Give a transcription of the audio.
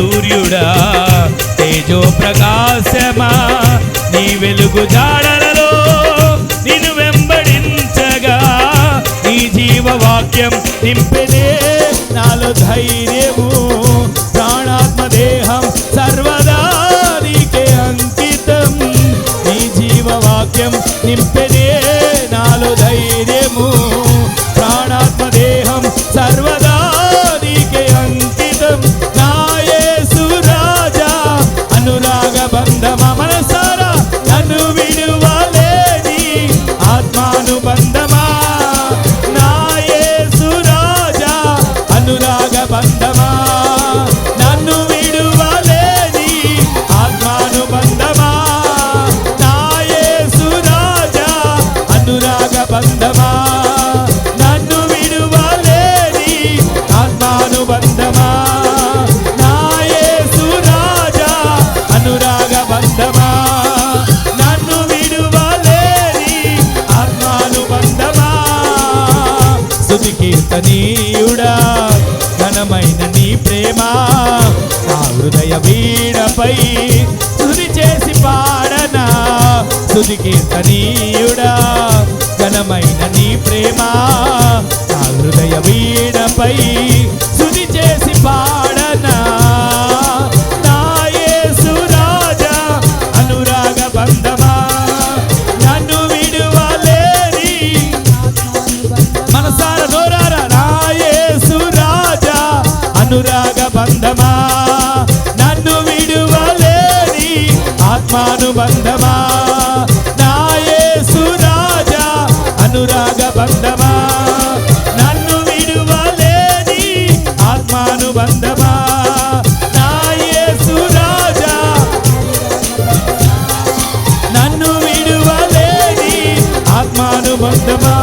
సూర్యుడా తేజో ప్రకాశమా నీ వెలుగు జాడలలో నిన్ను వెంబడించగా నీ జీవవాక్యం నింపెనే నాలో ధైర్యము ప్రాణాత్మ దేహం సర్వదా నీకే అంకితం నీ జీవవాక్యం నింపెనే నాలో ధైర్యము ప్రాణాత్మ దేహం సర్వదా నీకే అంకితం నా యేసు రాజా అనురాగ బంధమా మనసారా నన్ను విడువలేని ఆత్మానుబంధమా నా యేసు రాజా అనురాగ బంధమా నన్ను విడువలేని ఆత్మానుబంధమా నా యేసు రాజా అనురాగ బంధమా నన్ను విడువలేని ఆత్మానుబంధమా నా యేసు రాజా అనురాగ బంధమా నన్ను విడువలేని ఆత్మానుబంధమా స్తుతి కీర్తనీయుడా ఘనమైన నీ ప్రేమ నా హృదయ వీణపై స్తుతి చేసి పాడనా స్తుతి కీర్తనీయుడా ఘనమైన నీ ప్రేమ నా హృదయ వీణపై స్తుతి చేసి పాడనా నా యేసు రాజా అనురాగ బంధమా నన్ను విడువలేని మనసార నోరారా నా యేసు రాజా అనురాగ బంధమా నన్ను విడువలేని ఆత్మానుబంధమా నా యేసు రాజా అనురాగ బంధమా నన్ను విడువలేని ఆత్మానుబంధమా నా యేసు రాజా నన్ను విడువలేని ఆత్మానుబంధమా